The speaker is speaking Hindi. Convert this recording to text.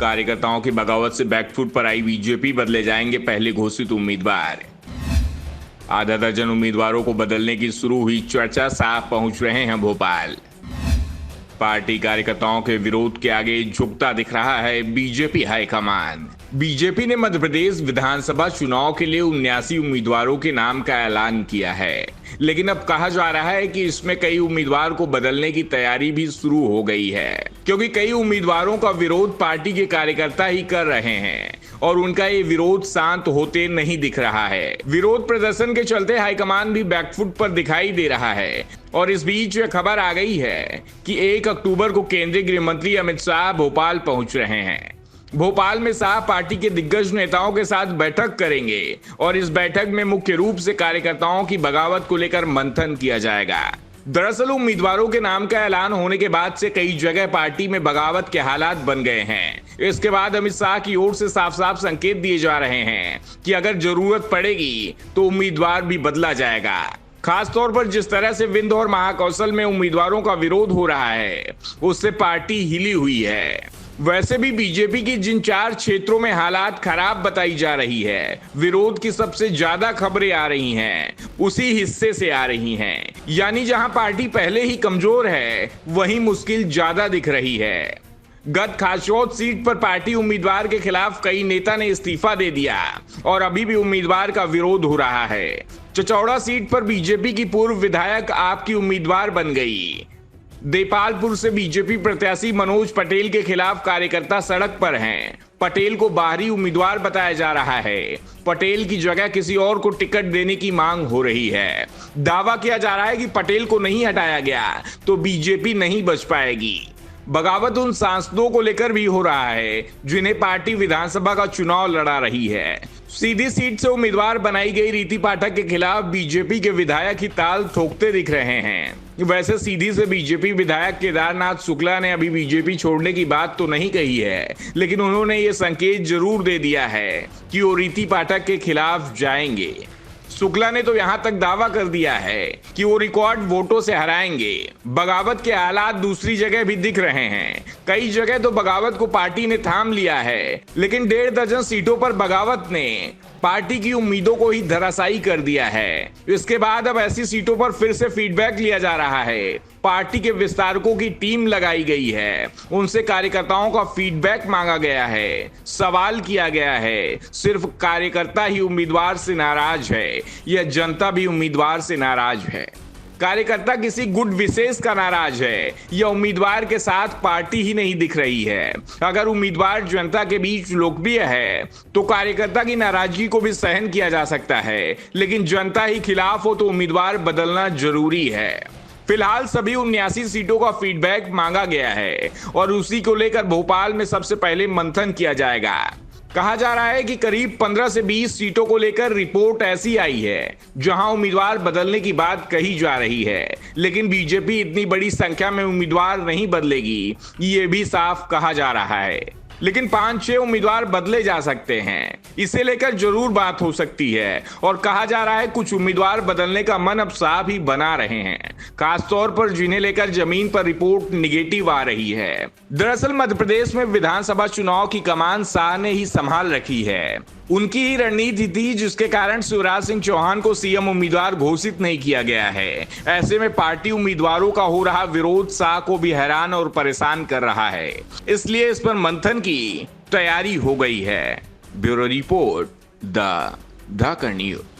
कार्यकर्ताओं की बगावत से बैकफुट पर आई बीजेपी, बदले जाएंगे पहले घोषित उम्मीदवार। आधा दर्जन उम्मीदवारों को बदलने की शुरू हुई चर्चा, साफ पहुंच रहे हैं भोपाल। पार्टी कार्यकर्ताओं के विरोध के आगे झुकता दिख रहा है बीजेपी हाईकमान। बीजेपी ने मध्य प्रदेश विधानसभा चुनाव के लिए 79 उम्मीदवारों के नाम का ऐलान किया है, लेकिन अब कहा जा रहा है कि इसमें कई उम्मीदवार को बदलने की तैयारी भी शुरू हो गई है, क्योंकि कई उम्मीदवारों का विरोध पार्टी के कार्यकर्ता ही कर रहे हैं और उनका ये विरोध शांत होते नहीं दिख रहा है। विरोध प्रदर्शन के चलते हाईकमान भी बैकफुट पर दिखाई दे रहा है और इस बीच यह खबर आ गई है कि 1 अक्टूबर को केंद्रीय गृह मंत्री अमित शाह भोपाल पहुंच रहे हैं। भोपाल में शाह पार्टी के दिग्गज नेताओं के साथ बैठक करेंगे और इस बैठक में मुख्य रूप से कार्यकर्ताओं की बगावत को लेकर मंथन किया जाएगा। दरअसल उम्मीदवारों के नाम का ऐलान होने के बाद से कई जगह पार्टी में बगावत के हालात बन गए हैं। इसके बाद अमित शाह की ओर से साफ साफ संकेत दिए जा रहे हैं कि अगर जरूरत पड़ेगी तो उम्मीदवार भी बदला जाएगा। खासतौर पर जिस तरह से विंध्य और महाकौशल में उम्मीदवारों का विरोध हो रहा है, उससे पार्टी हिली हुई है। वैसे भी बीजेपी की जिन 4 क्षेत्रों में हालात खराब बताई जा रही है, विरोध की सबसे ज्यादा खबरें आ रही हैं, उसी हिस्से से आ रही हैं। यानी जहां पार्टी पहले ही कमजोर है, वहीं मुश्किल ज्यादा दिख रही है। गत खासौद सीट पर पार्टी उम्मीदवार के खिलाफ कई नेता ने इस्तीफा दे दिया और अभी भी उम्मीदवार का विरोध हो रहा है। चचौड़ा सीट पर बीजेपी की पूर्व विधायक आपकी उम्मीदवार बन गई। देपालपुर से बीजेपी प्रत्याशी मनोज पटेल के खिलाफ कार्यकर्ता सड़क पर हैं। पटेल को बाहरी उम्मीदवार बताया जा रहा है। पटेल की जगह किसी और को टिकट देने की मांग हो रही है। दावा किया जा रहा है कि पटेल को नहीं हटाया गया तो बीजेपी नहीं बच पाएगी। बगावत उन सांसदों को लेकर भी हो रहा है जिन्हें पार्टी विधानसभा का चुनाव लड़ा रही है। सीधी सीट से उम्मीदवार बनाई गई रीति पाठक के खिलाफ बीजेपी के विधायक ही ताल ठोकते दिख रहे हैं। वैसे सीधी से बीजेपी विधायक केदारनाथ शुक्ला ने अभी बीजेपी छोड़ने की बात तो नहीं कही है, लेकिन उन्होंने ये संकेत जरूर दे दिया है कि वो रीति पाठक के खिलाफ जाएंगे। शुक्ला ने तो यहां तक दावा कर दिया है कि वो रिकॉर्ड वोटों से हराएंगे। बगावत के हालात दूसरी जगह भी दिख रहे हैं। कई जगह तो बगावत को पार्टी ने थाम लिया है, लेकिन 1.5 दर्जन सीटों पर बगावत ने पार्टी की उम्मीदों को ही धराशायी कर दिया है। इसके बाद अब ऐसी सीटों पर फिर से फीडबैक लिया जा रहा है। पार्टी के विस्तारकों की टीम लगाई गई है, उनसे कार्यकर्ताओं का फीडबैक मांगा गया है, सवाल किया गया है। सिर्फ कार्यकर्ता ही उम्मीदवार से नाराज है या जनता भी उम्मीदवार से नाराज है? कार्यकर्ता किसी गुट विशेष का नाराज है या उम्मीदवार के साथ पार्टी ही नहीं दिख रही है? अगर उम्मीदवार जनता के बीच लोकप्रिय है तो कार्यकर्ता की नाराजगी को भी सहन किया जा सकता है, लेकिन जनता ही खिलाफ हो तो उम्मीदवार बदलना जरूरी है। फिलहाल सभी 79 सीटों का फीडबैक मांगा गया है और उसी को लेकर भोपाल में सबसे पहले मंथन किया जाएगा। कहा जा रहा है कि करीब 15 से 20 सीटों को लेकर रिपोर्ट ऐसी आई है जहां उम्मीदवार बदलने की बात कही जा रही है, लेकिन बीजेपी इतनी बड़ी संख्या में उम्मीदवार नहीं बदलेगी, ये भी साफ कहा जा रहा है। लेकिन 5-6 उम्मीदवार बदले जा सकते हैं, इसे लेकर जरूर बात हो सकती है और कहा जा रहा है कुछ उम्मीदवार बदलने का मन अब साफ ही बना रहे हैं, खासतौर पर जिन्हें लेकर जमीन पर रिपोर्ट निगेटिव आ रही है। दरअसल मध्य प्रदेश में विधानसभा चुनाव की कमान शाह ने ही संभाल रखी है। उनकी ही रणनीति थी, जिसके कारण शिवराज सिंह चौहान को सीएम उम्मीदवार घोषित नहीं किया गया है। ऐसे में पार्टी उम्मीदवारों का हो रहा विरोध शाह को भी हैरान और परेशान कर रहा है, इसलिए इस पर मंथन की तैयारी हो गई है। Bureau report, the Dhakar news.